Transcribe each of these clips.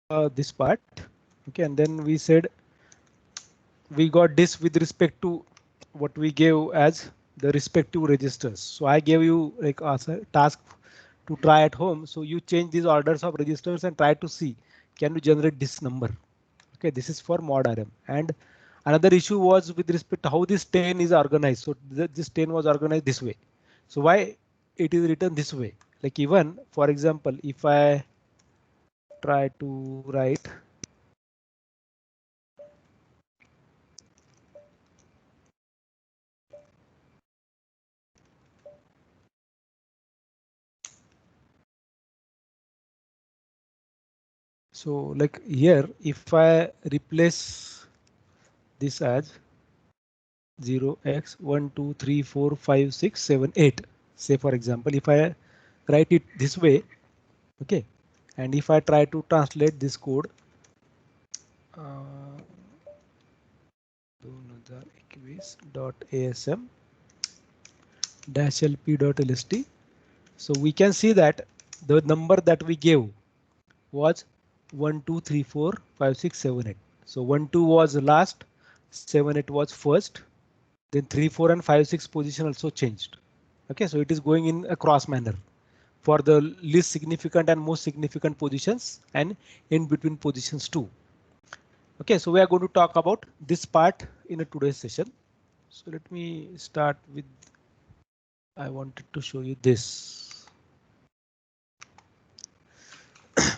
this part. Okay, and then we said we got this with respect to what we gave as the respective registers. So I gave you like as a task to try at home. So you change these orders of registers and try to see can you generate this number. Okay, this is for mod RM. And another issue was with respect to how this 10 is organized. So this 10 was organized this way. So why it is written this way? Like even for example, if I try to write so like here, if I replace this as 0x1 2 3 4 5 6 7 8, say for example, if I write it this way, okay, and if I try to translate this code, uh, 2021.asm -lp.lst, so we can see that the number that we gave was 1 2 3 4 5 6 7 8. So 1 2 was last, 7 8 was first, then 3 4 and 5 6 position also changed. Okay, so it is going in a cross manner for the least significant and most significant positions and in between positions too. Okay, so we are going to talk about this part in a today's session. So let me start with, I wanted to show you this.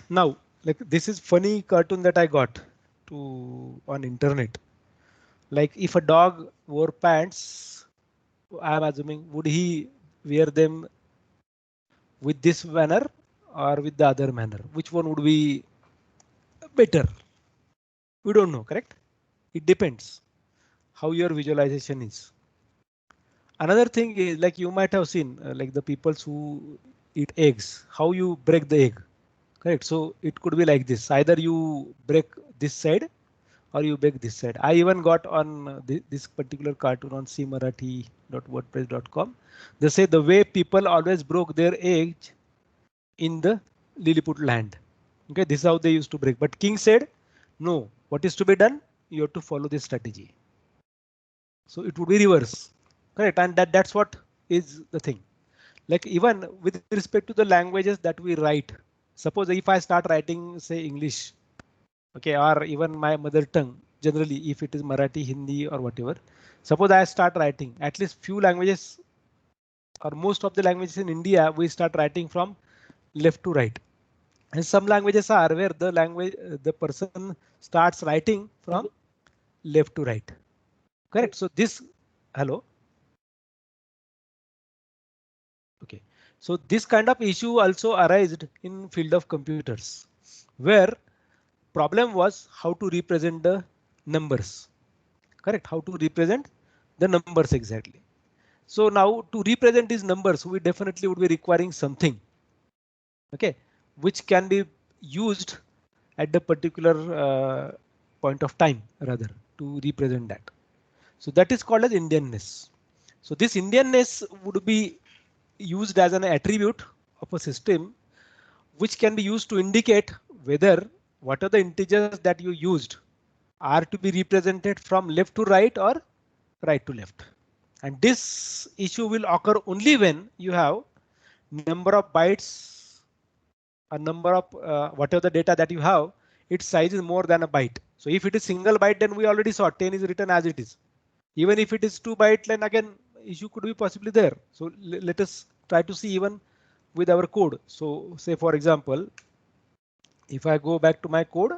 Now, like this is funny cartoon that I got to on internet. Like if a dog wore pants, I'm assuming would he wear them with this manner or with the other manner? Which one would be better? We don't know, correct? It depends how your visualization is. Another thing is like you might have seen like the people who eat eggs, how you break the egg, correct? So it could be like this. Either you break this side or you break this side. I even got on this particular cartoon on cmarathi.wordpress.com. They say the way people always broke their eggs in the Lilliput land. Okay, this is how they used to break. But King said, no, what is to be done? You have to follow this strategy. So it would be reverse. Correct. And that's what is the thing. Like even with respect to the languages that we write, suppose if I start writing, say English, okay, or even my mother tongue, generally, if it is Marathi, Hindi, or whatever, suppose I start writing at least few languages or most of the languages in India, we start writing from left to right. And some languages are where the person starts writing from left to right. Correct. So this, hello. Okay. So this kind of issue also arisen in field of computers, where problem was how to represent the numbers. Correct. How to represent the numbers exactly. So now to represent these numbers, we definitely would be requiring something, okay, which can be used at the particular point of time rather to represent that. So that is called as Indianness. So this Indianness would be used as an attribute of a system which can be used to indicate whether what are the integers that you used are to be represented from left to right or right to left. And this issue will occur only when you have number of bytes, a number of whatever the data that you have, its size is more than a byte. So if it is single byte, then we already saw 10 is written as it is. Even if it is 2 byte, then again issue could be possibly there. So let us try to see even with our code. So say for example, if I go back to my code,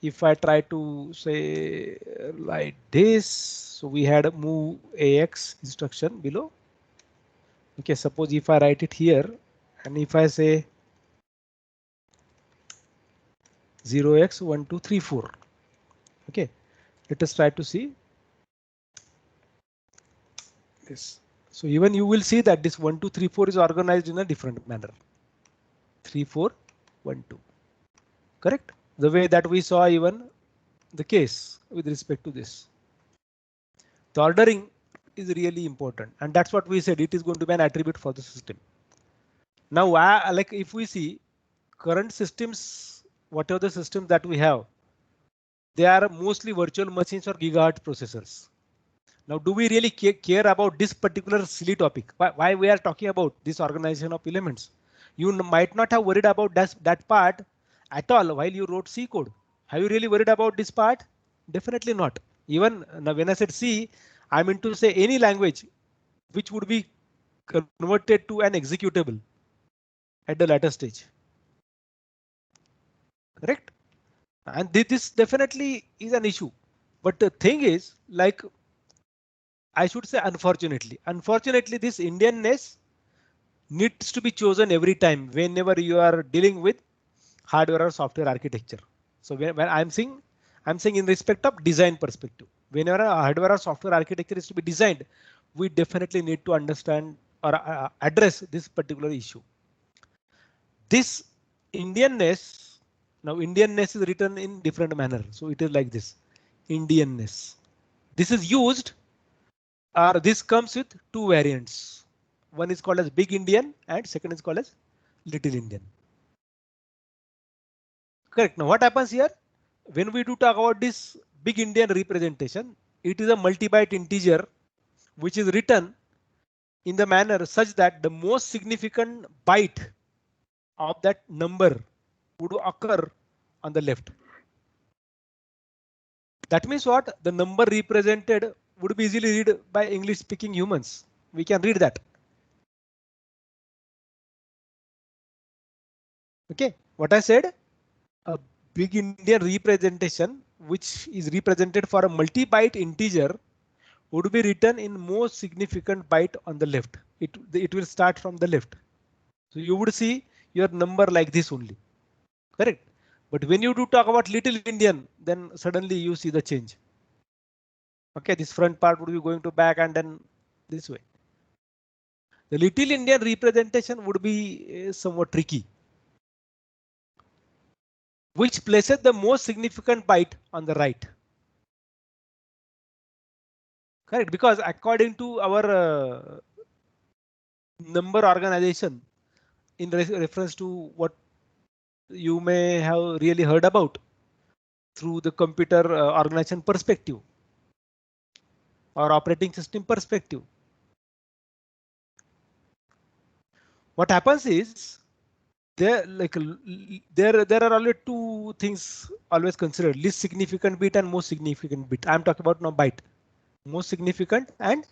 if I try to say like this, so we had a move AX instruction below. Okay, suppose if I write it here and if I say 0x1234. Okay, let us try to see this. So even you will see that this 1234 is organized in a different manner. 3412. Correct? The way that we saw even the case with respect to this. The ordering is really important, and that's what we said. It is going to be an attribute for the system. Now, like if we see current systems whatever the systems that we have, they are mostly virtual machines or gigahertz processors. Now, do we really care about this particular silly topic? Why we are talking about this organization of elements? You might not have worried about that part at all while you wrote C code. Have you really worried about this part? Definitely not. Even now when I said C, I mean to say any language which would be converted to an executable at the later stage. Correct? And this definitely is an issue. But the thing is, like, I should say unfortunately, this Indianness needs to be chosen every time whenever you are dealing with hardware or software architecture. So when I'm saying in respect of design perspective, whenever a hardware or software architecture is to be designed, we definitely need to understand or address this particular issue. This Indianness, now Indianness is written in different manner. So it is like this, Indianness. This is used, or this comes with two variants. One is called as Big Indian and second is called as Little Indian. Correct. Now what happens here? When we do talk about this Big Indian representation, it is a multi-byte integer which is written in the manner such that the most significant byte of that number would occur on the left. That means what? The number represented would be easily read by English speaking humans. We can read that. Okay, what I said, a Big Indian representation which is represented for a multi-byte integer would be written in most significant byte on the left. It will start from the left. So you would see your number like this only. Correct. But when you do talk about Little Indian, then suddenly you see the change. Okay, this front part would be going to back and then this way. The Little Indian representation would be somewhat tricky, which places the most significant byte on the right. Correct, because according to our number organization, in reference to what you may have really heard about through the computer organization perspective or operating system perspective, what happens is there are only two things always considered: least significant bit and most significant bit. I'm talking about now byte, most significant and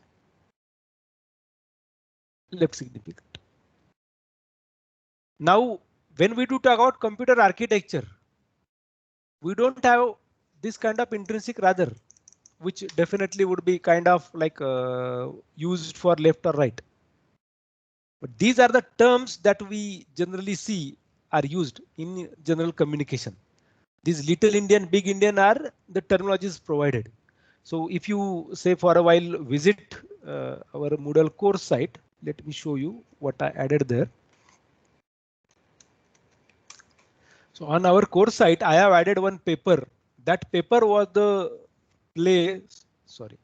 less significant. Now, when we do talk about computer architecture, we don't have this kind of intrinsic rather, which definitely would be kind of like used for left or right. But these are the terms that we generally see are used in general communication. These Little Indian, Big Indian are the terminologies provided. So if you say for a while visit our Moodle course site, let me show you what I added there. So on our course site, I have added one paper. That paper was the place. Sorry.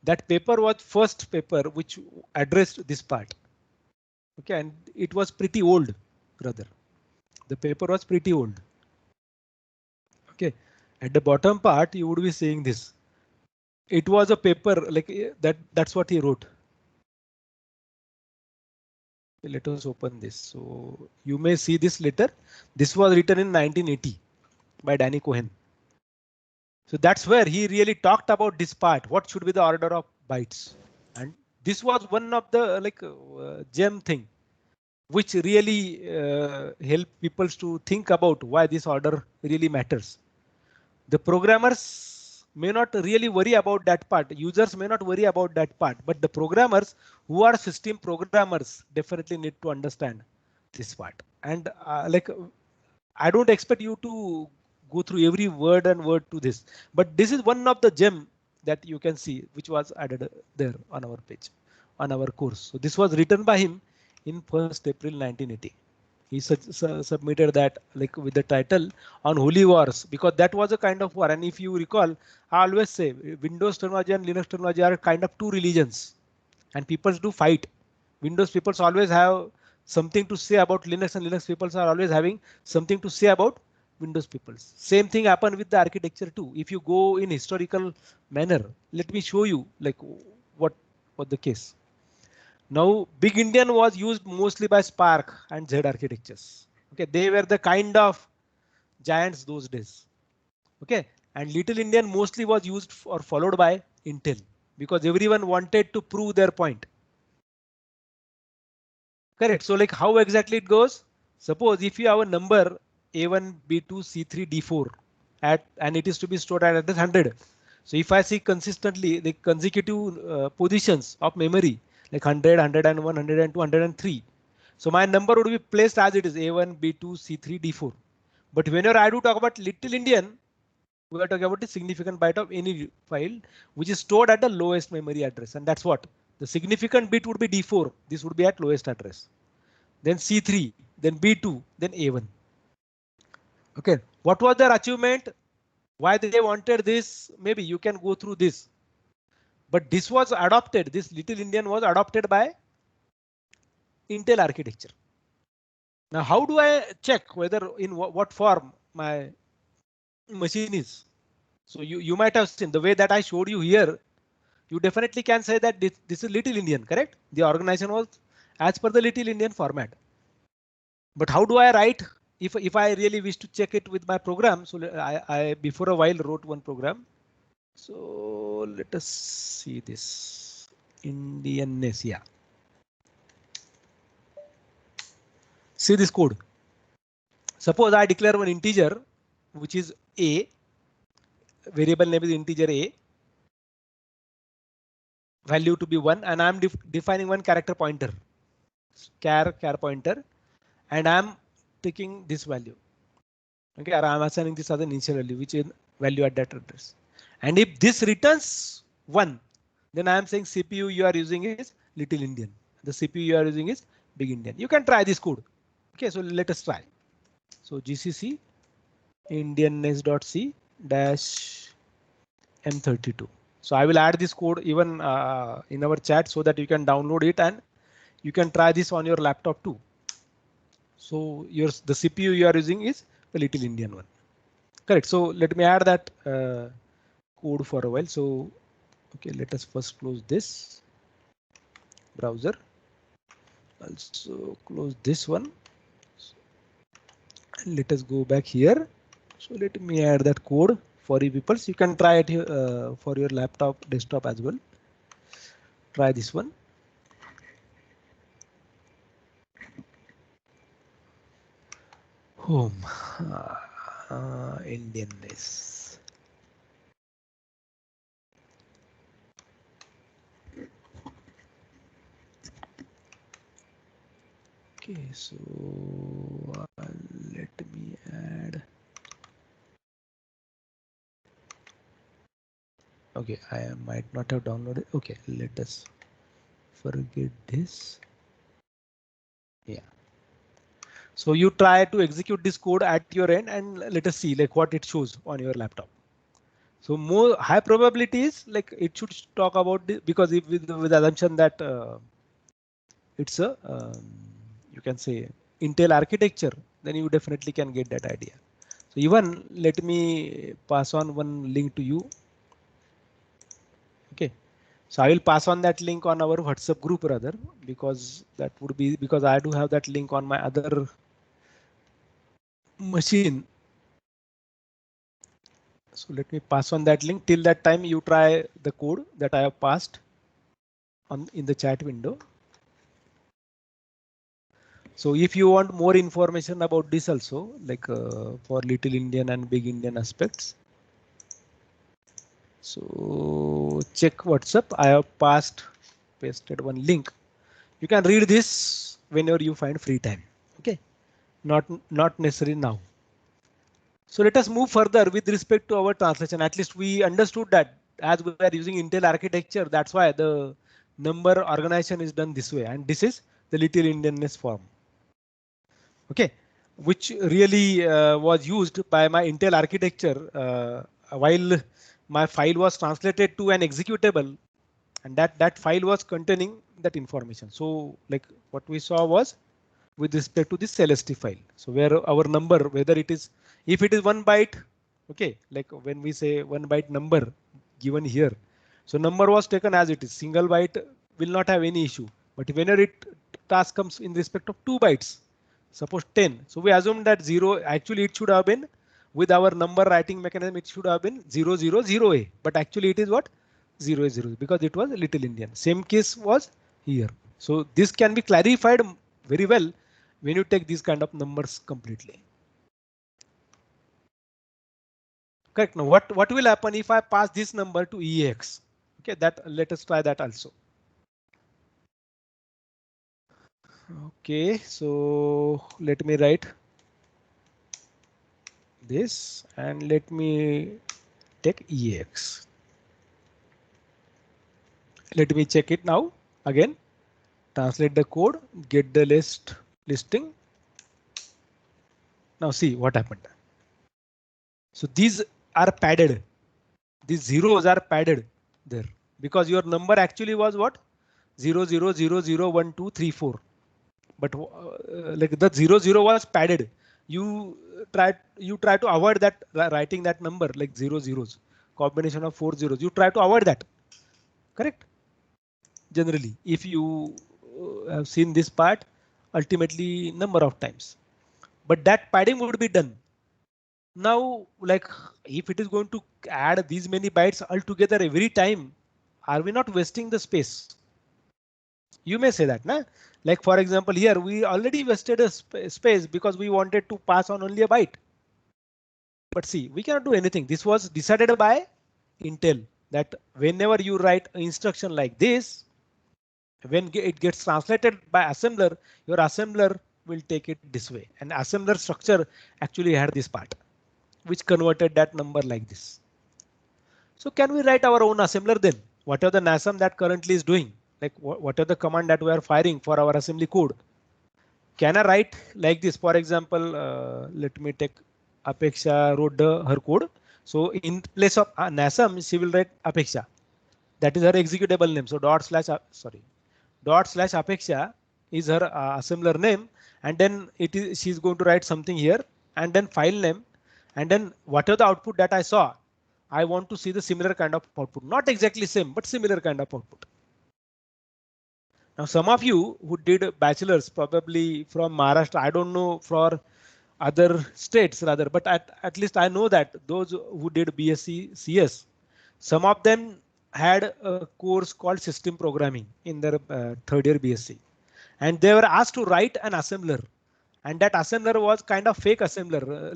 That paper was first paper which addressed this part. Okay, and it was pretty old, brother. The paper was pretty old. Okay, at the bottom part, you would be seeing this. It was a paper like that. That's what he wrote. Let us open this. So you may see this letter. This was written in 1980 by Danny Cohen. So that's where he really talked about this part. What should be the order of bytes? And this was one of the like gem thing, which really help people to think about why this order really matters. The programmers may not really worry about that part. Users may not worry about that part, but the programmers who are system programmers definitely need to understand this part. And I don't expect you to go through every word and word to this, but this is one of the gem that you can see which was added there on our page, on our course. So this was written by him in 1st April 1980. He submitted that like with the title on Holy Wars, because that was a kind of war. And if you recall, I always say Windows terminology and Linux terminology are kind of two religions, and people do fight Windows people always have something to say about Linux, and Linux people are always having something to say about Windows people. Same thing happened with the architecture too. If you go in historical manner, let me show you like what was the case. Now, Big Indian was used mostly by Spark and Z architectures. Okay, they were the kind of giants those days. Okay, and Little Indian mostly was used or followed by Intel because everyone wanted to prove their point. Correct. So like how exactly it goes? Suppose if you have a number A1, B2, C3, D4 at and it is to be stored at address 100. So if I see consistently the consecutive positions of memory like 100, 101, 102, 103. So my number would be placed as it is A1, B2, C3, D4. But whenever I do talk about Little Indian, we are talking about the significant byte of any file which is stored at the lowest memory address, and that's what the significant bit would be D4. This would be at lowest address, then C3, then B2, then A1. Okay, what was their achievement? Why they wanted this? Maybe you can go through this, but this was adopted. This Little Indian was adopted by Intel architecture. Now, how do I check whether in what form my machine is? So you might have seen the way that I showed you here. You definitely can say that this is Little Indian, correct? The organization was as per the Little Indian format. But how do I write if I really wish to check it with my program? So I before a while wrote one program. So let us see this Indianness. Yeah. See this code. Suppose I declare one integer, which is a variable name is integer a, value to be 1, and I'm defining one character pointer, char pointer, and I'm taking this value. Okay, or I'm assigning this as an initial value, which is value at that address. And if this returns 1, then I am saying CPU you are using is Little Indian. The CPU you are using is Big Indian. You can try this code. Okay, so let us try. So GCC indianness.c dash M32. So I will add this code even in our chat so that you can download it and you can try this on your laptop too. So the CPU you are using is the Little Indian one. Correct. So let me add that code for a while. So okay, let us first close this browser. Also close this one. And let us go back here. So let me add that code for you people. So you can try it for your laptop, desktop as well. Try this one. Home Indianness. Okay, so let me add. Okay, I might not have downloaded. Okay, let us forget this. Yeah. So you try to execute this code at your end and let us see like what it shows on your laptop. So more high probabilities like it should talk about this because if with the assumption that it's a you can say Intel architecture, then you definitely can get that idea. So even let me pass on one link to you. Okay, so I will pass on that link on our WhatsApp group rather because that would be because I do have that link on my other machine. So let me pass on that link. Till that time you try the code that I have passed on in the chat window. So if you want more information about this also, like for Little Indian and Big Indian aspects, so check WhatsApp. I have pasted one link. You can read this whenever you find free time. Okay, not necessary now. So let us move further with respect to our translation. At least we understood that as we are using Intel architecture, that's why the number organization is done this way. And this is the Little Indianness form. Okay, which really was used by my Intel architecture while my file was translated to an executable, and that file was containing that information. So like what we saw was with respect to this CLST file. So where our number, whether it is, if it is 1 byte, okay, like when we say 1 byte number given here, so number was taken as it is. Single byte will not have any issue. But whenever it task comes in respect of 2 bytes, suppose 10. So we assume that 0, actually it should have been with our number writing mechanism, it should have been 000A, but actually it is what 0A0 because it was Little Indian. Same case was here. So this can be clarified very well when you take these kind of numbers completely. Correct. Now what will happen if I pass this number to EAX? Okay, that let us try that also. Okay, so let me write this and let me take EAX. Let me check it now again. Translate the code, get the listing. Now see what happened. So these are padded. These zeros are padded there because your number actually was what 0000123 4. But like the 00 was padded. You try to avoid that writing that number like 0 zeros, combination of 4 zeros. You try to avoid that. Correct. Generally, if you have seen this part ultimately number of times, but that padding would be done. Now, like if it is going to add these many bytes altogether every time, are we not wasting the space? You may say that, na? Like for example, here we already wasted a space because we wanted to pass on only a byte. But see, we cannot do anything. This was decided by Intel that whenever you write an instruction like this, when it gets translated by assembler, your assembler will take it this way. And assembler structure actually had this part, which converted that number like this. So can we write our own assembler then? What are the NASM that currently is doing? Like what are the command that we are firing for our assembly code? Can I write like this? For example, let me take Apeksha wrote her code. So in place of NASM, she will write Apeksha. That is her executable name. So dot slash Apeksha is her assembler name, and then she's going to write something here, and then file name, and then whatever the output that I saw, I want to see the similar kind of output, not exactly same, but similar kind of output. Now, some of you who did bachelor's probably from Maharashtra, I don't know for other states rather, but at least I know that those who did BSc CS, some of them had a course called system programming in their third year BSc, and they were asked to write an assembler, and that assembler was kind of fake assembler,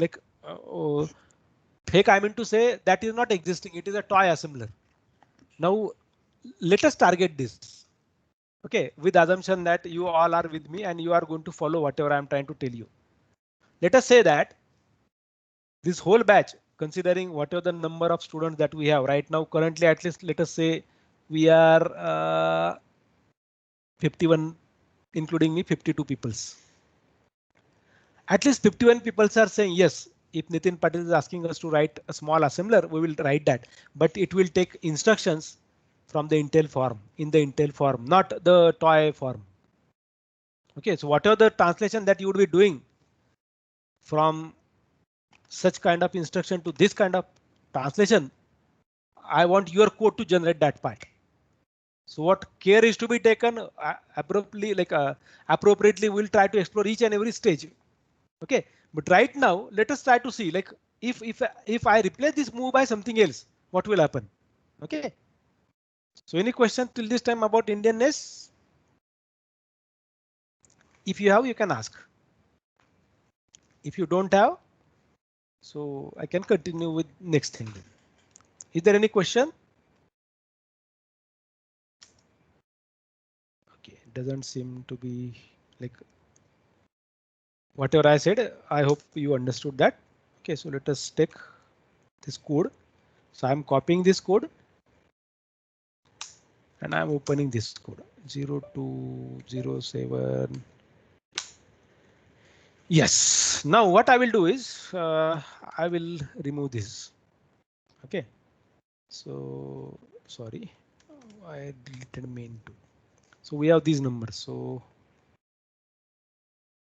fake. I mean to say that is not existing. It is a toy assembler. Now let us target this. Okay, with assumption that you all are with me and you are going to follow whatever I'm trying to tell you. Let us say that this whole batch, considering whatever the number of students that we have right now, currently at least let us say we are 51, including me, 52 peoples. At least 51 people are saying yes. If Nitin Patil is asking us to write a small assembler, we will write that, but it will take instructions from the Intel form, in the Intel form, not the toy form. Okay, so whatever the translation that you would be doing from such kind of instruction to this kind of translation, I want your code to generate that part. So what care is to be taken appropriately, we'll try to explore each and every stage. Okay, but right now let us try to see like if I replace this move by something else, what will happen? Okay. So any question till this time about Indianness? If you have, you can ask. If you don't have, so I can continue with next thing. Is there any question? Okay, it doesn't seem to be like whatever I said. I hope you understood that. Okay, so let us take this code. So I'm copying this code and I'm opening this code 0207. Yes. Now what I will do is I will remove this. Okay. So sorry, I deleted main2. So we have these numbers. So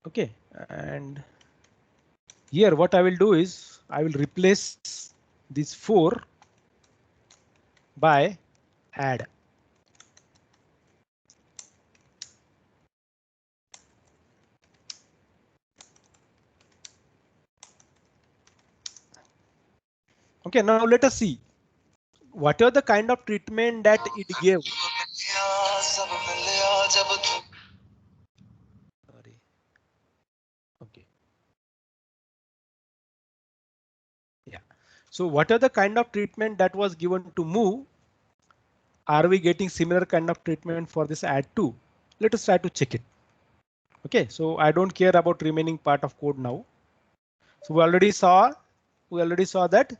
okay, and here what I will do is I will replace these 4 by add. Okay, now let us see whatever the kind of treatment that it gave. Sorry. Okay. Yeah. So what are the kind of treatment that was given to move? Are we getting similar kind of treatment for this add too? Let us try to check it. Okay, so I don't care about remaining part of code now. So we already saw that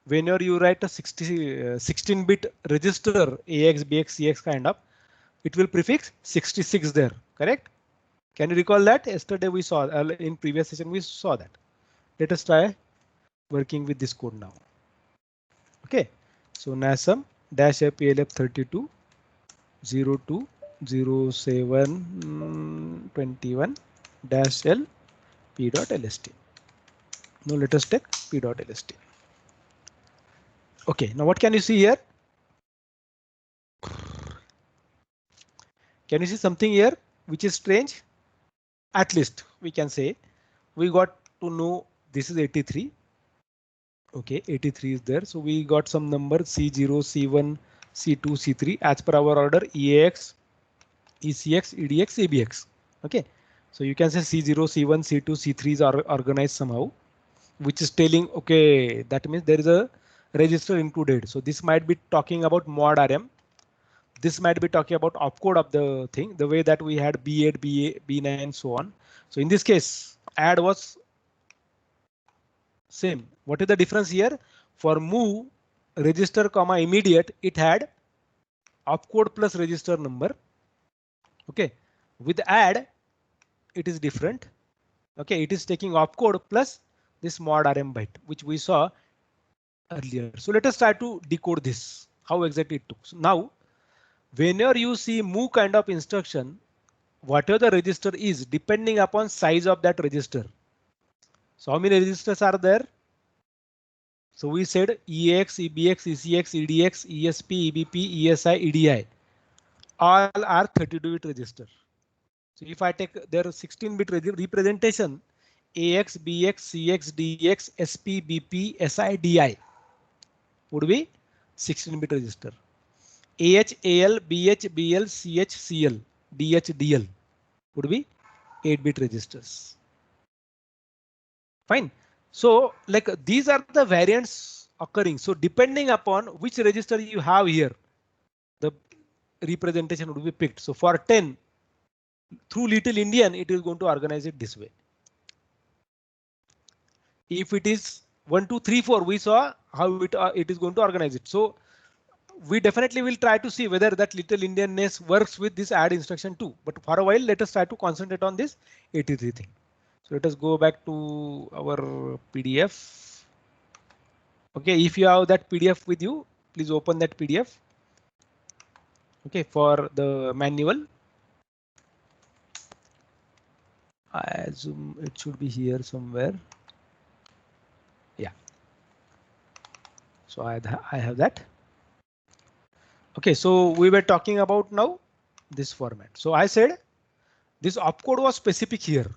whenever you write a 16-bit register AX, BX, CX kind of, it will prefix 66 there, correct? Can you recall that? Yesterday we saw in previous session we saw that. Let us try working with this code now. Okay, so NASM dash APLF 32 02 07 21 dash L p.lst. Now let us take p.lst. Okay, now what can you see here? Can you see something here which is strange? At least we can say we got to know this is 83. Okay, 83 is there. So we got some number C0, C1, C2, C3 as per our order EAX, ECX, EDX, ABX. Okay, so you can say C0, C1, C2, C3 are organized somehow, which is telling okay, that means there is a register included. So this might be talking about mod RM. This might be talking about opcode of the thing, the way that we had B8, B8, B9, and so on. So in this case, add was same. What is the difference here? For move register comma immediate, it had opcode plus register number. Okay, with add, it is different. Okay, it is taking opcode plus this mod RM byte, which we saw earlier. So let us try to decode this. How exactly it took. So now, whenever you see move kind of instruction, whatever the register is, depending upon size of that register. So how many registers are there? So we said EAX, EBX, ECX, EDX, ESP, EBP, ESI, EDI. All are 32-bit register. So if I take their 16-bit representation, AX, BX, CX, DX, SP, BP, SI, DI would be 16-bit register. AH, AL, BH, BL, CH, CL, DH, DL would be 8-bit registers. Fine. So like these are the variants occurring. So depending upon which register you have here, the representation would be picked. So for 10, through Little Indian, it is going to organize it this way. If it is 1, 2, 3, 4, we saw how it is going to organize it. So we definitely will try to see whether that Little Indianness works with this add instruction too. But for a while, let us try to concentrate on this 83 thing. So let us go back to our PDF. Okay, if you have that PDF with you, please open that PDF. Okay, for the manual. I assume it should be here somewhere. Yeah. So I have that. Okay, so we were talking about now this format. So I said this opcode was specific here.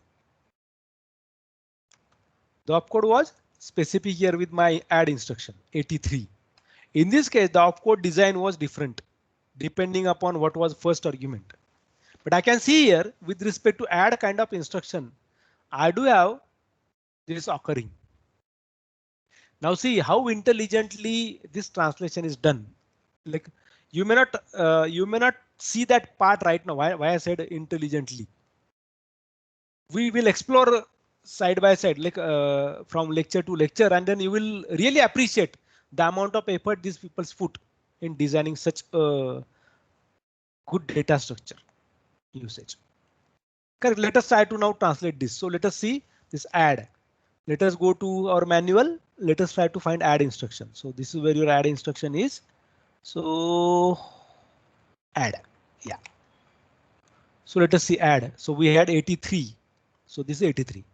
The opcode was specific here with my add instruction 83. In this case, the opcode design was different depending upon what was first argument. But I can see here with respect to add kind of instruction, I do have this occurring. Now see how intelligently this translation is done. Like you may not see that part right now. Why I said intelligently. We will explore side by side, like from lecture to lecture, and then you will really appreciate the amount of effort these people put in designing such a good data structure usage. Correct. Let us try to now translate this. So let us see this add. Let us go to our manual. Let us try to find add instruction. So this is where your add instruction is. So add. Yeah. So let us see add. So we had 83. So this is 83.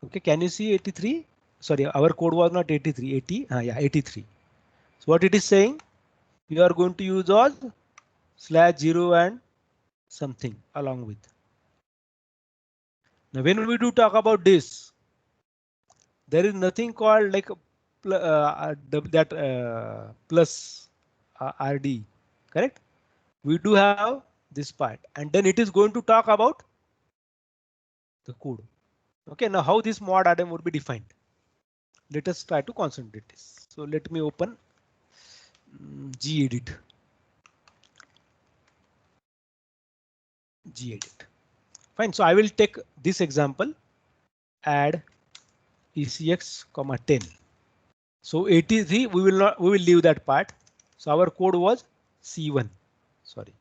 Okay, can you see 83? Sorry, our code was not 83, 80. Yeah, 83. So what it is saying, you are going to use all /0 and something along with. Now, when we do talk about this, there is nothing called like that plus RD, correct? We do have this part, and then it is going to talk about the code. Okay, now how this mod RDM would be defined? Let us try to concentrate this. So let me open gedit. Gedit. Fine. So I will take this example. Add ECX, 10. So 83, we will leave that part. So our code was C1. Sorry.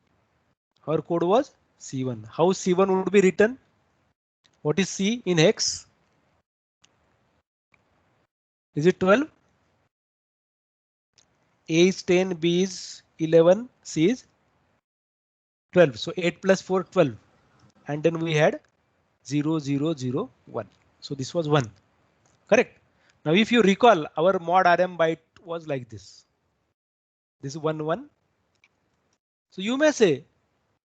Our code was C1. How C1 would be written? What is C in hex? Is it 12? A is 10, B is 11, C is 12. So 8 plus 4, 12. And then we had 0, 0, 0, 1. So this was 1. Correct. Now if you recall, our mod RM byte was like this. This is 1, 1. So you may say,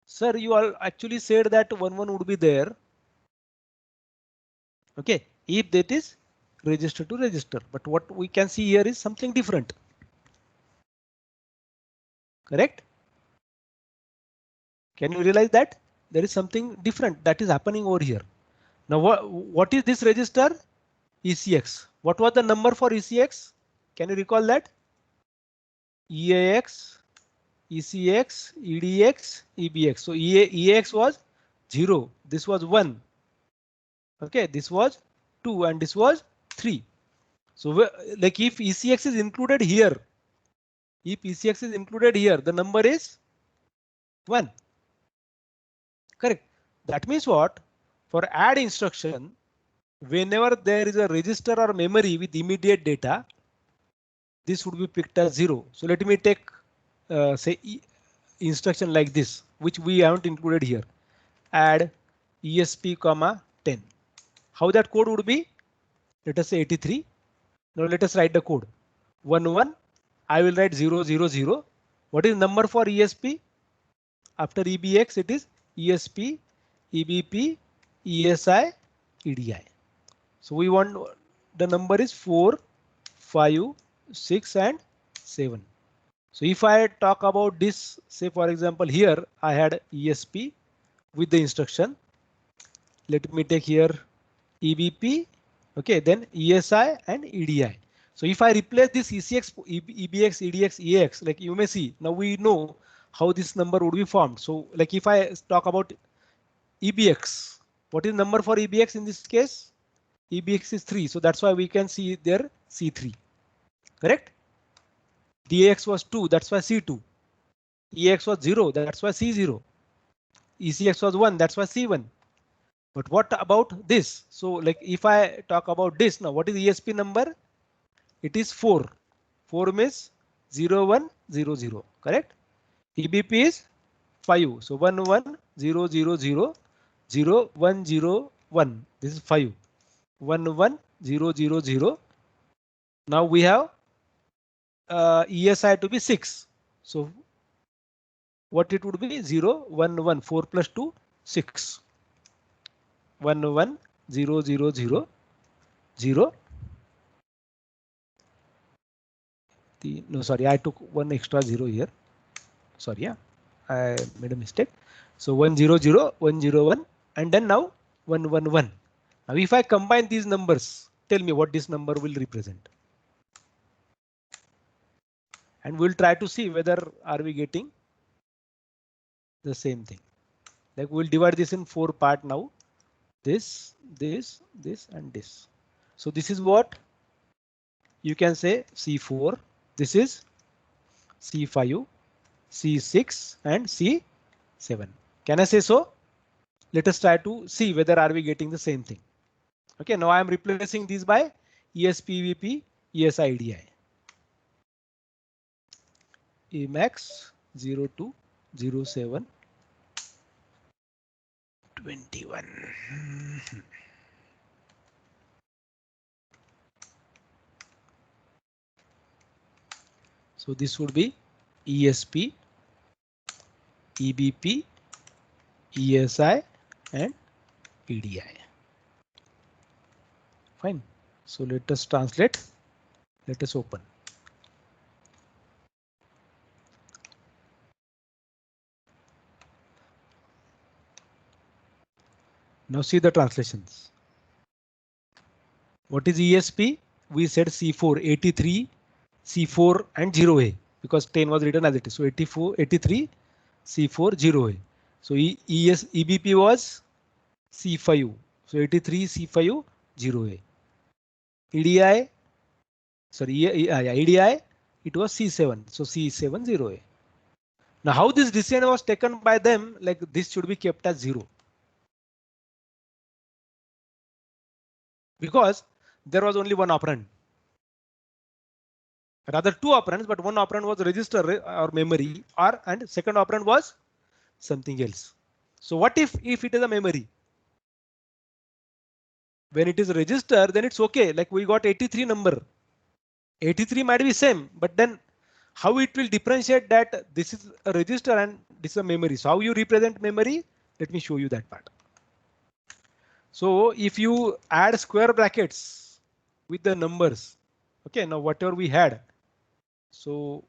sir, you all actually said that 1, 1 would be there. Okay, if that is register to register, but what we can see here is something different. Correct? Can you realize that there is something different that is happening over here? Now what is this register? ECX. What was the number for ECX? Can you recall that? EAX, ECX, EDX, EBX. So EAX was 0. This was 1. Okay, this was 2 and this was 3. So like if ECX is included here, the number is 1. Correct. That means what? For add instruction, whenever there is a register or memory with immediate data, this would be picked as 0. So let me take say instruction like this, which we haven't included here. Add ESP, 10. How that code would be? Let us say 83. Now let us write the code. 1, 1. I will write 0, 0, 0. What is number for ESP? After EBX, it is ESP, EBP, ESI, EDI. So we want the number is 4, 5, 6 and 7. So if I talk about this, say for example, here I had ESP with the instruction. Let me take here EBP, okay, then ESI and EDI. So if I replace this ECX, EBX, EDX, EAX, like you may see, now we know how this number would be formed. So like if I talk about EBX, what is number for EBX in this case? EBX is 3. So that's why we can see there C3. Correct? DAX was 2. That's why C2. EX was 0. That's why C0. ECX was 1. That's why C1. But what about this? So like if I talk about this now, what is ESP number? It is 4. 4 means 0, 1, 0, 0. Correct? EBP is 5. So 1, 1, 0, 0, 0, 0, 1, 0, 1. This is 5. 1, 1, 0, 0, 0. Now we have ESI to be 6. So what it would be? 0, 1, 1, 4 plus 2, 6. 1, 1, 0, 0, 0, 0. No, sorry, I took one extra 0 here. Sorry, yeah, I made a mistake. So 1, 0, 0, 1, 0, 1, and then now 1, 1, 1. Now if I combine these numbers, tell me what this number will represent. And we'll try to see whether are we getting the same thing. Like we'll divide this in 4 parts now. This, this, this, and this. So this is what you can say C4. This is C5, C6, and C7. Can I say so? Let us try to see whether are we getting the same thing. Okay, now I am replacing these by ESP, EVP, ESI, EDI. Emacs 0 to 07 21. So this would be ESP, EBP, ESI and EDI. Fine. So let us translate. Let us open. Now see the translations. What is ESP? We said C4, 83, C4 and 0A because 10 was written as it is. So 84, 83, C4, 0A. So EBP was C5. So 83, C5, 0A. EDI, sorry, EDI, it was C7. So C7, 0A. Now how this decision was taken by them, like this should be kept as 0. Because there was only one operand. Rather two operands, but one operand was register or memory, or and second operand was something else. So what if it is a memory? When it is a register, then it's okay. Like we got 83 number. 83 might be same, but then how it will differentiate that this is a register and this is a memory. So how you represent memory? Let me show you that part. So if you add square brackets with the numbers, okay, now whatever we had. So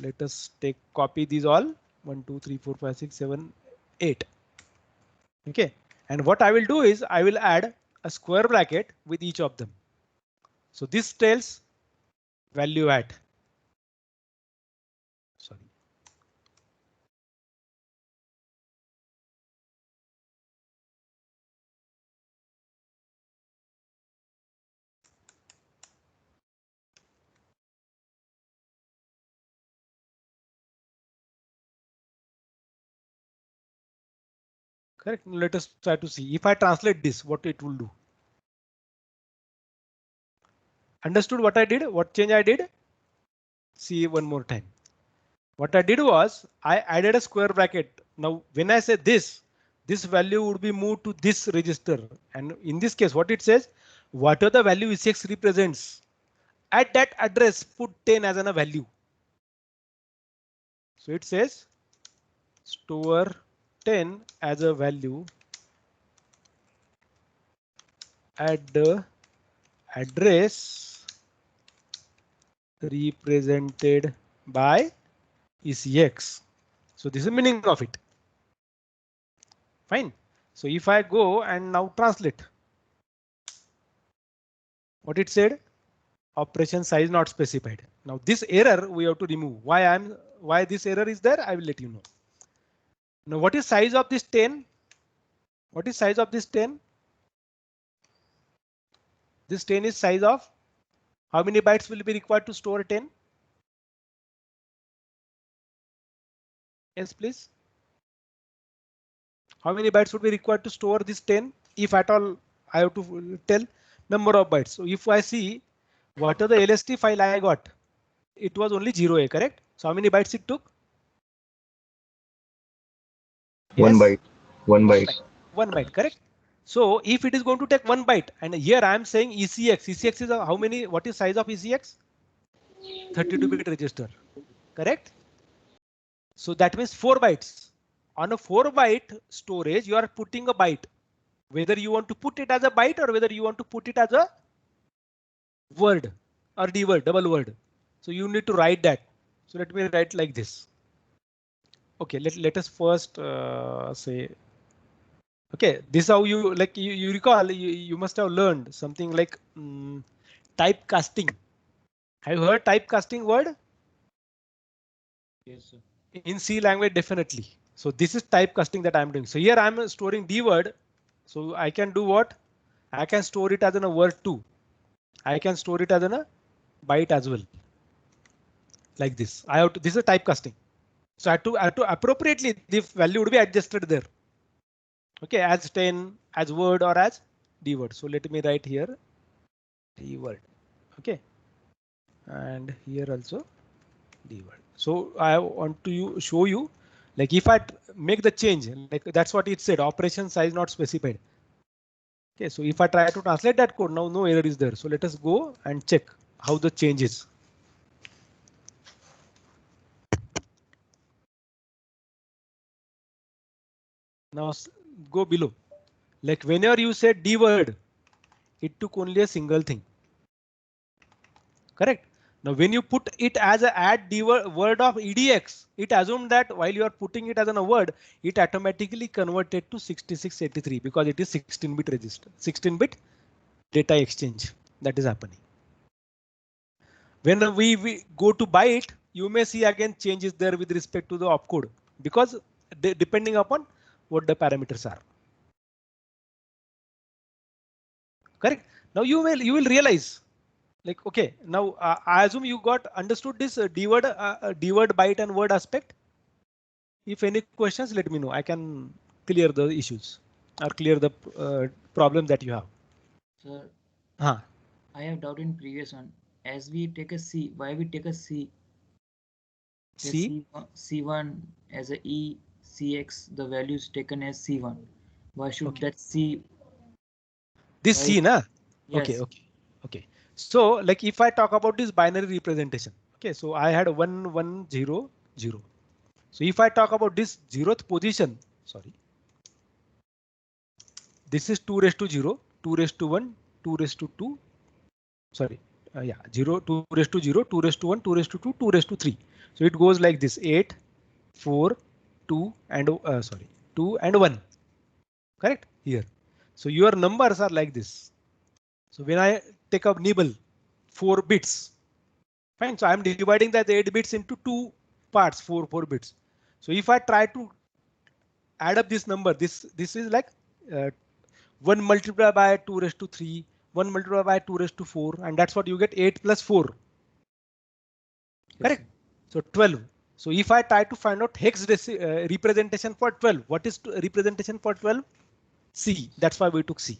let us take copy these all 1, 2, 3, 4, 5, 6, 7, 8. Okay, and what I will do is I will add a square bracket with each of them. So this tells value at. Sorry. Correct. Let us try to see if I translate this, what it will do. Understood what I did? What change I did? See one more time. What I did was I added a square bracket. Now when I say this value would be moved to this register. And in this case, what it says, whatever the value ECX represents, at that address put 10 as a value. So it says store 10 as a value at the address represented by ECX. So this is the meaning of it. Fine. So if I go and now translate what it said, operation size not specified. Now this error we have to remove. Why this error is there? I will let you know. Now what is size of this 10? What is size of this 10? This 10 is size of how many bytes will be required to store 10? Yes, please. How many bytes would be required to store this 10? If at all I have to tell number of bytes. So if I see what are the LST file I got, it was only 0A, correct? So how many bytes it took? One Yes. byte. One byte. 1 byte, correct? So if it is going to take 1 byte, and here I am saying ECX. ECX is how many? What is size of ECX? 32-bit register, correct? So that means 4 bytes. On a 4-byte storage, you are putting a byte. Whether you want to put it as a byte or whether you want to put it as a word or D word, double word. So you need to write that. So let me write like this. Okay, let us first say. Okay, this is how you like you recall you must have learned something like typecasting. Have you heard typecasting word? Yes, sir. In C language, definitely. So this is typecasting that I'm doing. So here I'm storing D word. So I can do what? I can store it as in a word too. I can store it as in a byte as well. Like this. I have to, this is a typecasting. So I have to appropriately the value would be adjusted there. Okay, as 10, as word or as D word. So let me write here D word. Okay. And here also D word. So I want to show you, like if I make the change, like that's what it said, operation size not specified. Okay, so if I try to translate that code, now no error is there. So let us go and check how the change is. Now go below. Like whenever you said D word, it took only a single thing. Correct. Now when you put it as a add D word of EDX, it assumed that while you are putting it as a word, it automatically converted to 6683 because it is 16-bit register, 16-bit data exchange that is happening. When we go to byte, you may see again changes there with respect to the opcode because depending upon what the parameters are. Correct. Now you will realize, like okay, now I assume you got understood this D word byte and word aspect. If any questions, let me know. I can clear the issues or clear the problem that you have. Sir, Huh. I have doubt in previous one. As we take a C, why we take a C? The C. C1 as a E, CX, the value is taken as C1. Why should Okay. that C? This Why? C, na? Okay. Yes. Okay. Okay. So like if I talk about this binary representation. Okay. So I had 1 1 0 0. So if I talk about this 0th position, sorry, this is 2 raised to 0, 2 raised to 1, 2 raised to 2. Sorry, yeah, 0, 2 raised to 0, 2 raised to 1, 2 raised to 2, 2 raised to 3. So it goes like this: 8, 4, 2, and sorry, 2 and 1. Correct here. So your numbers are like this. So when I take up nibble, 4 bits. Fine. So I'm dividing that 8 bits into 2 parts, 4 bits. So if I try to add up this number, this is like uh, 1 multiplied by 2 raised to 3, 1 multiplied by 2 raised to 4, and that's what you get 8 plus 4. Yes, sir. Correct. So 12. So if I try to find out hex representation for 12, what is representation for 12? C. That's why we took C.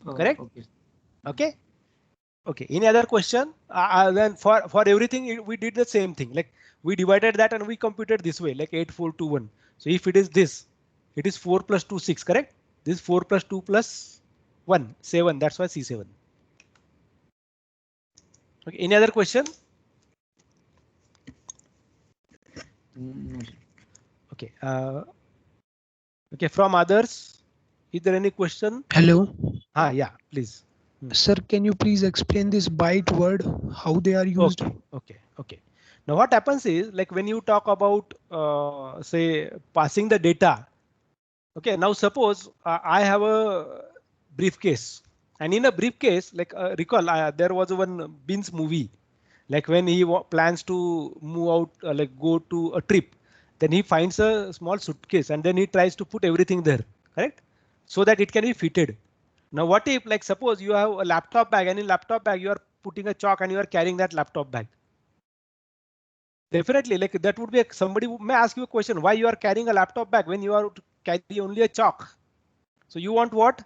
Oh, Correct. okay. Okay. Okay. Any other question? Then for everything we did the same thing. Like we divided that and we computed this way, like 8 4 2 1. So if it is this, it is 4 plus 2 6. Correct. This 4 plus 2 plus 1 7. That's why C7. Okay. Any other question? No, sir. Okay. Okay. From others, is there any question? Hello. Yeah. Please. Sir, can you please explain this byte word, how they are used? Okay. Now what happens is like when you talk about say passing the data. Okay. Now suppose I have a briefcase, and in a briefcase, like recall there was one Beans movie, like when he plans to move out, like go to a trip, then he finds a small suitcase and then he tries to put everything there, correct? So that it can be fitted. Now what if like suppose you have a laptop bag and in laptop bag you are putting a chalk and you are carrying that laptop bag. Definitely, like that would be somebody may ask you a question why you are carrying a laptop bag when you are to carry only a chalk. So you want what?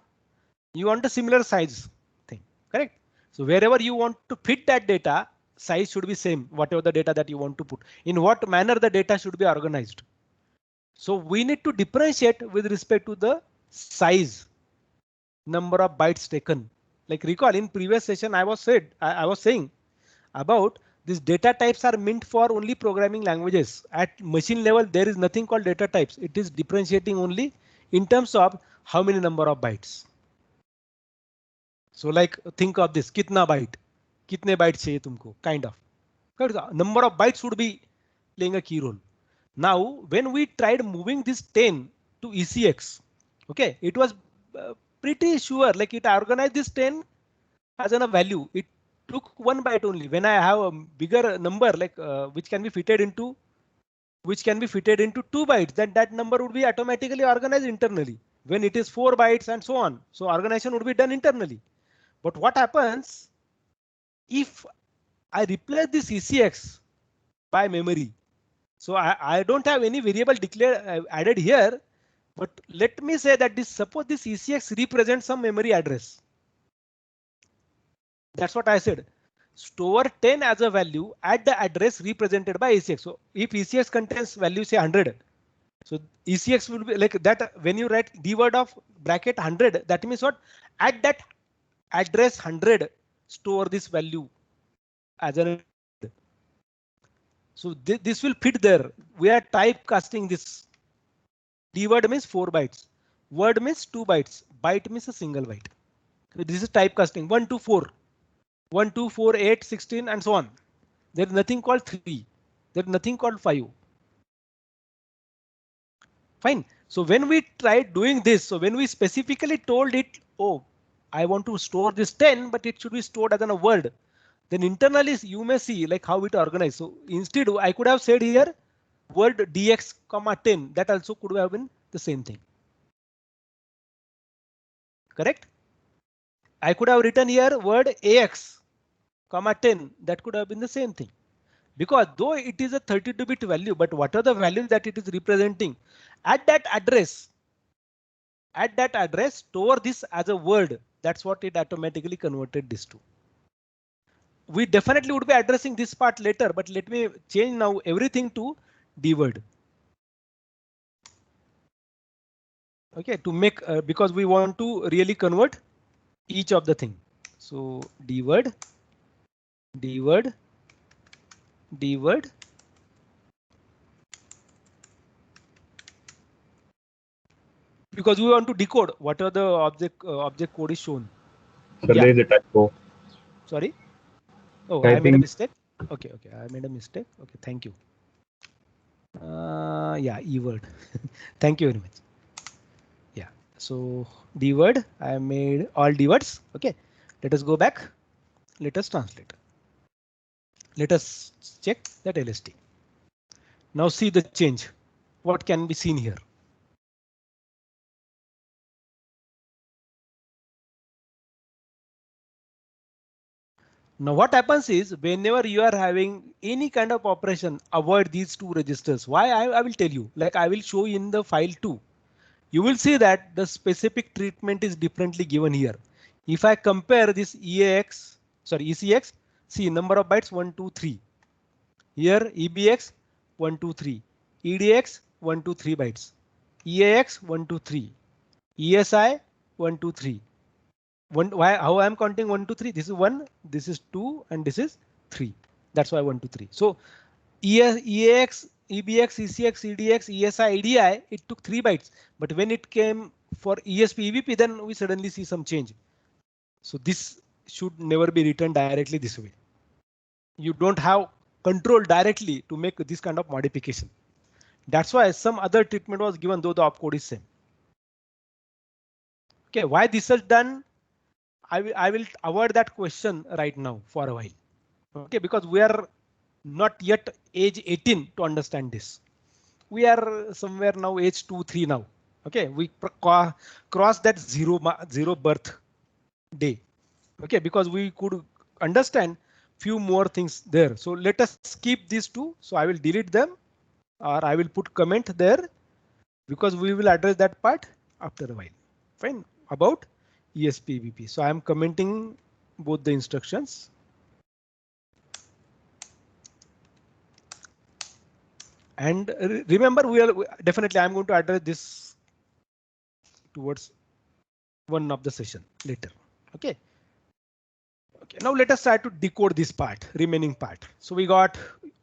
You want a similar size thing, correct? So wherever you want to fit that data, size should be same, whatever the data that you want to put. In what manner the data should be organized. So we need to differentiate with respect to the size, number of bytes taken. Like recall in previous session I was saying about these data types are meant for only programming languages. At machine level, there is nothing called data types. It is differentiating only in terms of how many number of bytes. So like think of this, kitna byte, kitne byte चाहिए तुमको, kind of. Number of bytes would be playing a key role. Now, when we tried moving this 10 to ECX, okay, it was pretty sure like it organized this 10 as a value. It took 1 byte only. When I have a bigger number like which can be fitted into 2 bytes, then that number would be automatically organized internally. When it is 4 bytes and so on, so organization would be done internally. But what happens if I replace this ECX by memory? So I don't have any variable declared added here, but let me say that this suppose this ECX represents some memory address. That's what I said. store 10 as a value at the address represented by ECX. So if ECX contains value say 100, so ECX will be like that. When you write d word of bracket 100, that means what? At that address 100, store this value as an. So this will fit there. We are typecasting this. D word means 4 bytes. Word means 2 bytes. Byte means a single byte. So this is typecasting 1 to 4. 1, 2, 4, 8, 16 and so on. There is nothing called 3. There is nothing called 5. Fine. So when we tried doing this, so when we specifically told it, oh, I want to store this 10, but it should be stored as a word. Then internally you may see like how it organized. So instead I could have said here word dx comma 10. That also could have been the same thing. Correct? I could have written here word ax comma 10. That could have been the same thing. Because though it is a 32-bit value, but what are the values that it is representing? At that address, store this as a word. That's what it automatically converted this to. We definitely would be addressing this part later, but let me change now everything to d word. Okay, to make because we want to really convert each of the thing. So d word, d word, d word. Because we want to decode what are the object code is shown. So there is a typo. Sorry. Oh, I made a Typing. mistake. Okay, I made a mistake. Okay, thank you. Yeah, e word. Thank you very much. Yeah, so d word. I made all d words. Okay, let us go back. Let us translate. Let us check that LST. Now see the change. What can be seen here? Now what happens is whenever you are having any kind of operation, avoid these two registers. Why? I will tell you, like I will show in the file too. You will see that the specific treatment is differently given here. If I compare this ECX, see number of bytes 1, 2, 3. Here EBX 1, 2, 3. EDX 1, 2, 3 bytes. EAX 1, 2, 3. ESI 1, 2, 3. How I am counting 1, 2, 3? This is 1, this is 2, and this is 3. That's why 1, 2, 3. So EAX, EBX, ECX, EDX, ESI, EDI, it took 3 bytes. But when it came for ESP, EVP, then we suddenly see some change. So this should never be written directly this way. You don't have control directly to make this kind of modification. That's why some other treatment was given, though the opcode is same. Okay, why this is done? I will avoid that question right now for a while. Okay, because we are not yet age 18 to understand this. We are somewhere now age 2, 3 now. Okay, we cross that zero birth day. Okay, because we could understand few more things there. So let us skip these two. So I will delete them or I will put comment there because we will address that part after a while. Fine, about ESP EVP. So I am commenting both the instructions. And remember, we are definitely I'm going to address this towards one of the session later. Okay. Okay, now let us try to decode this part, remaining part. So we got,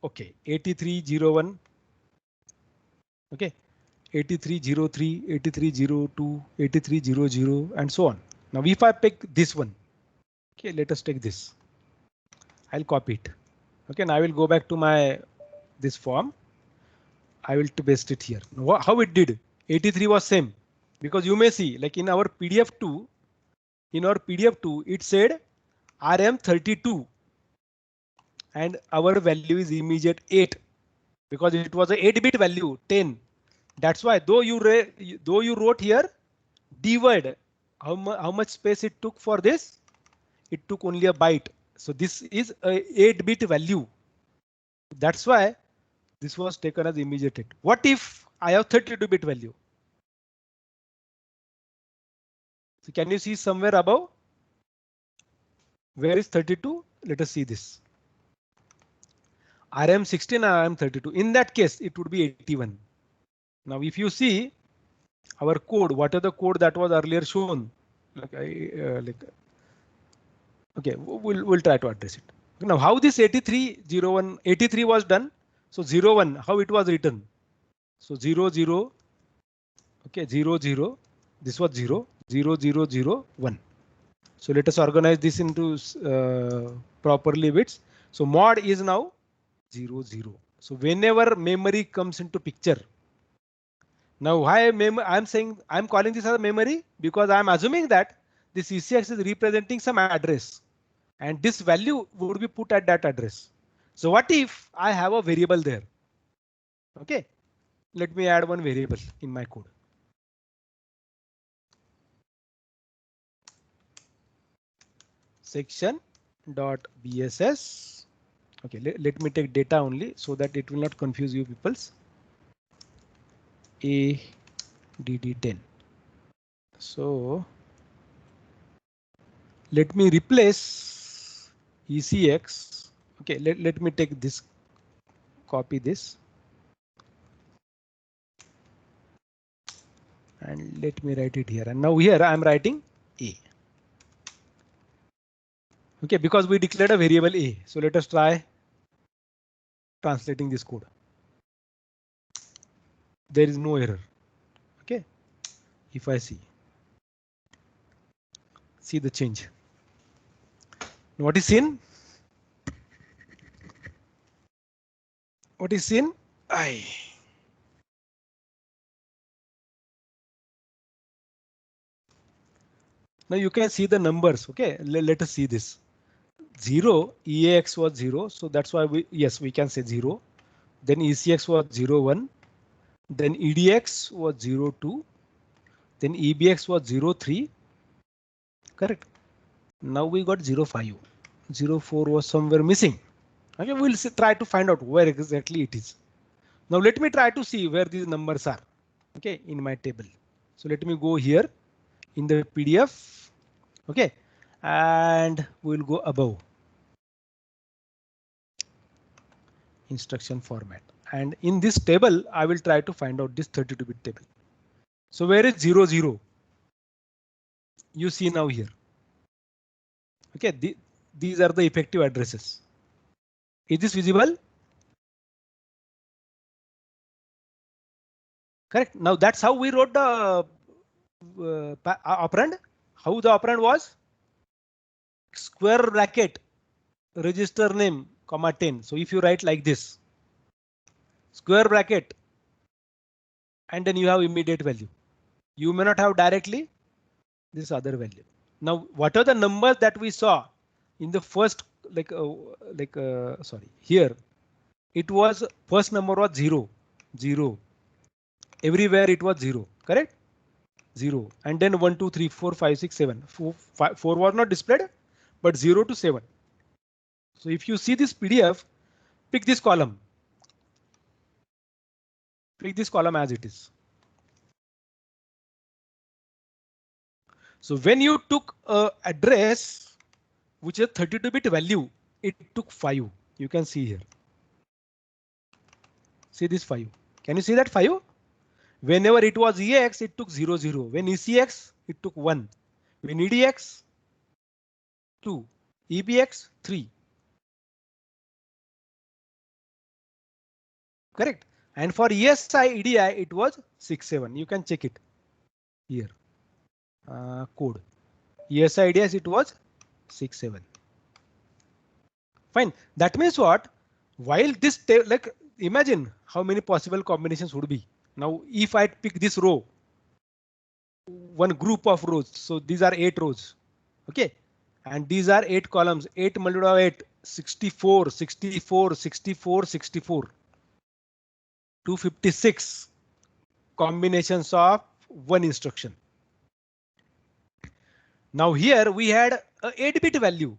okay, 8301. Okay, 8303, 8302, 8300, and so on. Now if I pick this one, okay, let us take this. I'll copy it. Okay, now I will go back to my this form. I will paste it here. Now, how it did? 83 was same because you may see like in our PDF2, it said RM32 and our value is immediate 8 because it was a 8-bit value 10. That's why though you wrote here D word, how much space it took for this? It took only a byte. So this is a 8-bit value. That's why this was taken as immediate 8. What if I have 32-bit value? So can you see somewhere above? Where is 32? let us see this. RM 16 and RM 32. In that case, it would be 81. Now, if you see our code, what are the code that was earlier shown? Okay, we'll try to address it. Now, how this 83 was done? So 01, how it was written? So 00, okay, 00. This was 0, 0, 0, 0, 1. So let us organize this into properly bits. So mod is now 0, 0. So whenever memory comes into picture. Now why I'm saying I'm calling this as a memory because I'm assuming that this ECX is representing some address and this value would be put at that address. So what if I have a variable there? Okay, let me add one variable in my code. Section dot bss. Okay, let me take data only so that it will not confuse you peoples. ADD10. So let me replace ECX. Okay, let me take this, copy this. And let me write it here. And now here I'm writing A. Okay, because we declared a variable A. So let us try translating this code. There is no error. Okay, if I see the change. What is seen? What is seen? I. Now you can see the numbers. Okay, let us see this. 0 EAX was 0, so that's why we can say 0. Then ECX was 0, 1. Then EDX was 0, 2. Then EBX was 0, 3. Correct. Now we got 0, 5. 0, 4 was somewhere missing. Okay, we'll try to find out where exactly it is. Now let me try to see where these numbers are. Okay, in my table. So let me go here in the PDF. Okay, and we'll go above instruction format. And in this table, I will try to find out this 32-bit table. So where is 0, 0? You see now here. Okay, these are the effective addresses. Is this visible? Correct. Now that's how we wrote the operand. How the operand was? Square bracket, register name, comma 10. So if you write like this, square bracket, and then you have immediate value. You may not have directly this other value. Now, what are the numbers that we saw in the first, sorry, here it was first number was 0, 0. Everywhere it was 0, correct? 0, and then 1, 2, 3, 4, 5, 6, 7. 4 was not displayed, but 0 to 7. So if you see this PDF, pick this column. Pick this column as it is. So when you took a address, which is 32-bit value, it took 5. You can see here. See this 5. Can you see that 5? Whenever it was EX, it took 0, 0. When ECX, it took 1. When EDX, 2. EBX, 3. Correct. And for ESI, EDI, it was 6, 7. You can check it here. Code. ESI, EDI, it was 6, 7. Fine. That means what? While this, like, imagine how many possible combinations would be. Now, if I pick this row, one group of rows, so these are 8 rows. Okay. And these are 8 columns. 8 multiplied by 8, 64, 64, 64, 64. 256 combinations of one instruction. Now here we had a 8-bit value,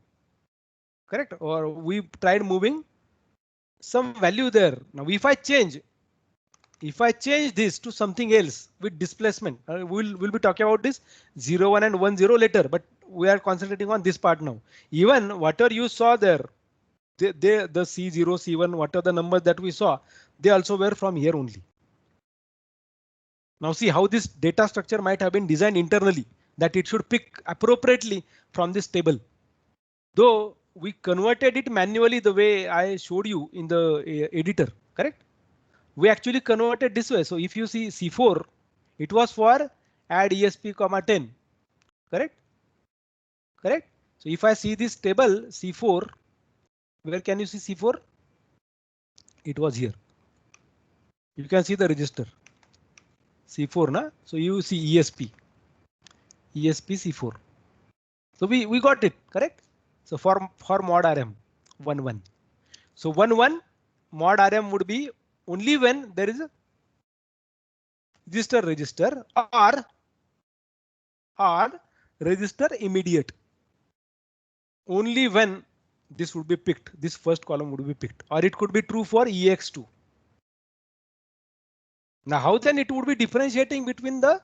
correct? Or we tried moving some value there. Now if I change this to something else with displacement, we'll be talking about this 0, 1 and 1, 0 later. But we are concentrating on this part now. Even whatever you saw there, the C0, C1, what are the numbers that we saw, they also were from here only. Now see how this data structure might have been designed internally, that it should pick appropriately from this table. Though we converted it manually the way I showed you in the editor, correct? We actually converted this way. So if you see C4, it was for add ESP comma 10, correct? Correct. So if I see this table C4, where can you see C4? It was here. You can see the register C4, na? So you see ESP C4. So we got it, correct? So for mod RM 11. So 11 mod RM would be only when there is a register or register immediate. Only when this would be picked, this first column would be picked, or it could be true for EX2. Now how then it would be differentiating between the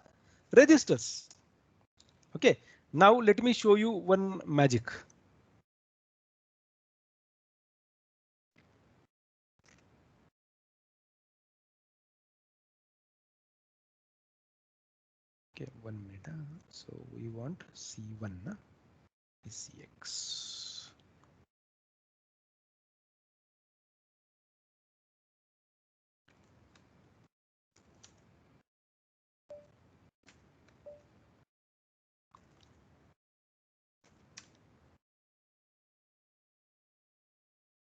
registers? Okay, now let me show you one magic. Okay, 1 minute. So we want C1 is CX.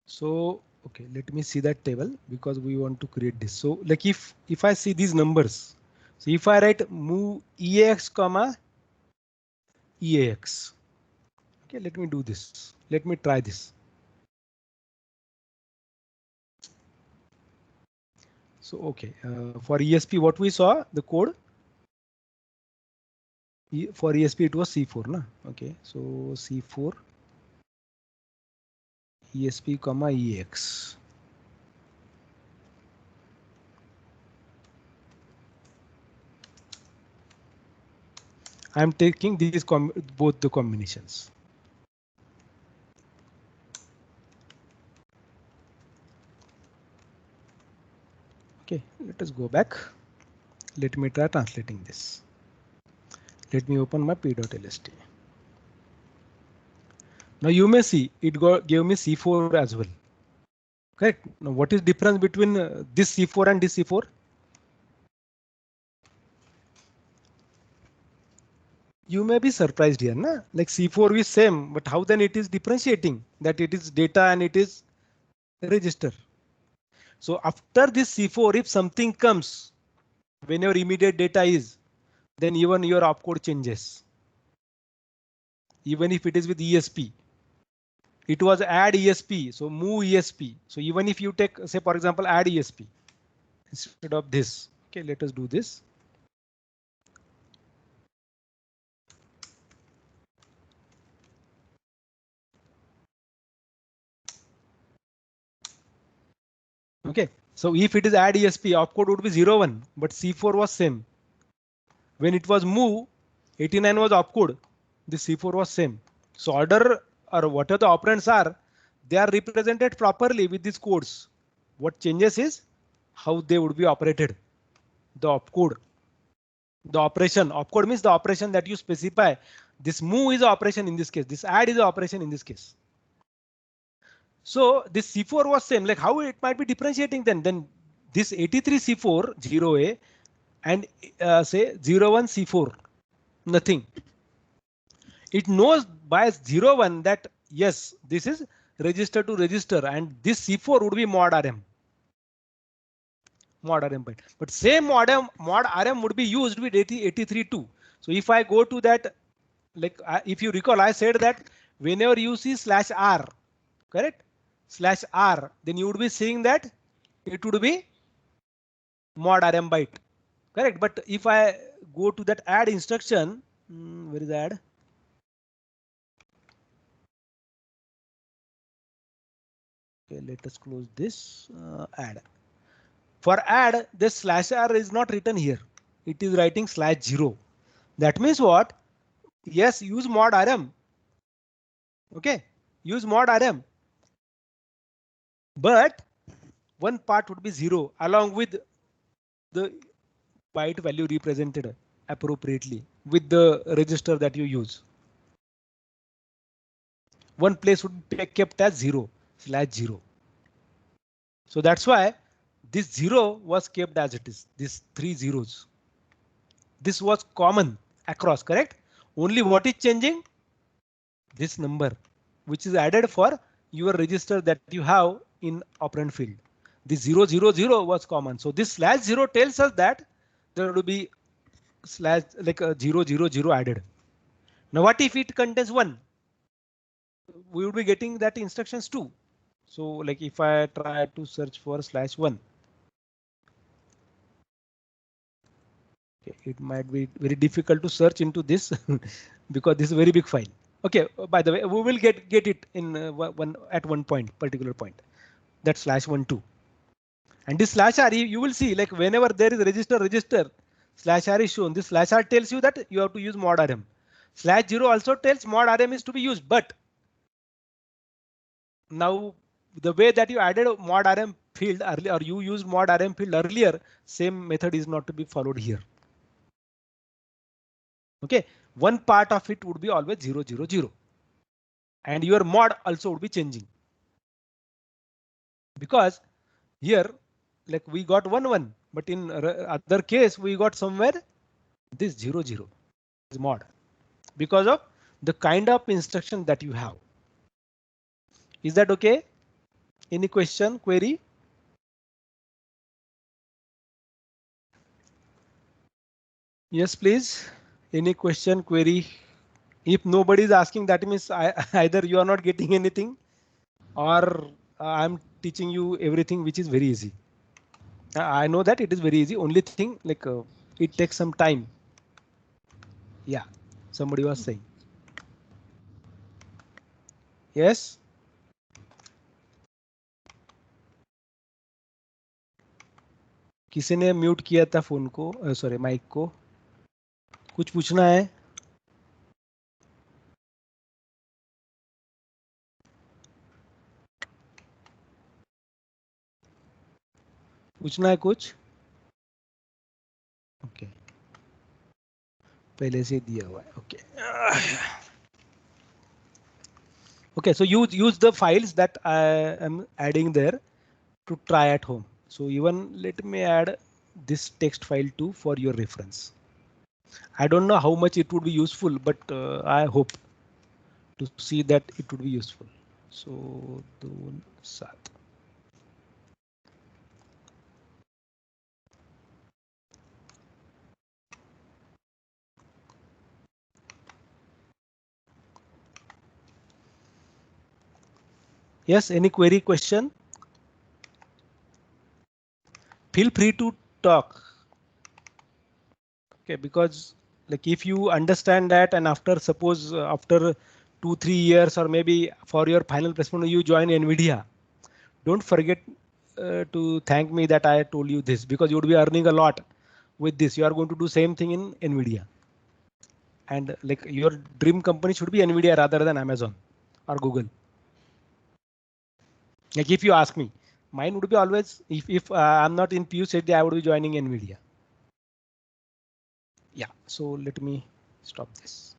So okay, let me see that table because we want to create this. So like if I see these numbers, so if I write move EAX comma EAX. Okay, let me do this. Let me try this. So okay, for ESP, what we saw the code for ESP it was C4, na? Okay, so C4 ESP comma EX. I'm taking these both the combinations. Okay, let us go back. Let me try translating this. Let me open my p.lst. Now you may see it gave me C4 as well. Correct. Now what is difference between this C4 and this C4? You may be surprised here, na? Like C4 is same, but how then it is differentiating that it is data and it is register. So after this C4, if something comes when your immediate data is, then even your opcode changes. Even if it is with ESP, it was add ESP, so move ESP. So even if you take, say for example, add ESP instead of this. Okay, let us do this. Okay, so if it is add ESP, opcode would be 01, but C4 was same. When it was move, 89 was opcode, the C4 was same. So order or whatever the operands are, they are represented properly with these codes. What changes is how they would be operated. The opcode, the operation, opcode means the operation that you specify. This move is the operation in this case. This add is the operation in this case. So this C4 was same. Like how it might be differentiating then? Then this 83 C4 0A and say 01 C4 nothing. It knows by 01 that yes, this is register to register and this C4 would be mod RM. Mod RM byte. But same mod RM would be used with 83 too. So if I go to that, like if you recall, I said that whenever you see /R, correct? /R, then you would be seeing that it would be mod RM byte, correct? But if I go to that add instruction, where is add? Okay, let us close this. Add. For add, this /R is not written here. It is writing /0. That means what? Yes, use mod rm. Okay, use mod rm. But one part would be 0 along with the byte value represented appropriately with the register that you use. One place would be kept as 0/0. So that's why this 0 was kept as it is, these 3 zeros. This was common across, correct? Only what is changing? This number, which is added for your register that you have in operand field. The 000 was common. So this /0 tells us that there will be slash like a 000 added. Now what if it contains 1? We will be getting that instructions too. So like if I try to search for /1, okay, it might be very difficult to search into this because this is a very big file. Okay, by the way, we will get it in one point, particular point, that /12. And this /r, you will see like whenever there is register /r is shown. This /r tells you that you have to use mod rm. /0 also tells mod rm is to be used, but now the way that you added mod rm field earlier, or you used mod rm field earlier, same method is not to be followed here. Okay, one part of it would be always 000, and your mod also would be changing, because here like we got 1 but in other case we got somewhere this 0 is mod, because of the kind of instruction that you have. Is that okay? Any question, query? Yes, please. Any question, query? If nobody is asking, that means either you are not getting anything, or I'm teaching you everything which is very easy. I know that it is very easy. Only thing like it takes some time. Yeah, somebody was saying. Yes. किसी ने mute किया था phone को, sorry mic को? कुछ पूछना है? पूछना है कुछ? ओके, पहले से दिया हुआ है. Okay. Okay, so use the files that I am adding there to try at home. So even let me add this text file too for your reference. I don't know how much it would be useful, but I hope to see that it would be useful. So Sat. Yes, any query, question? Feel free to talk. Okay, because like if you understand that, and after suppose after 2-3 years or maybe for your final placement you join NVIDIA, don't forget to thank me that I told you this, because you would be earning a lot with this. You are going to do same thing in NVIDIA, and like your dream company should be NVIDIA rather than Amazon or Google. Like if you ask me, mine would be always, if I'm not in PUCD, I would be joining NVIDIA. Yeah, so let me stop this.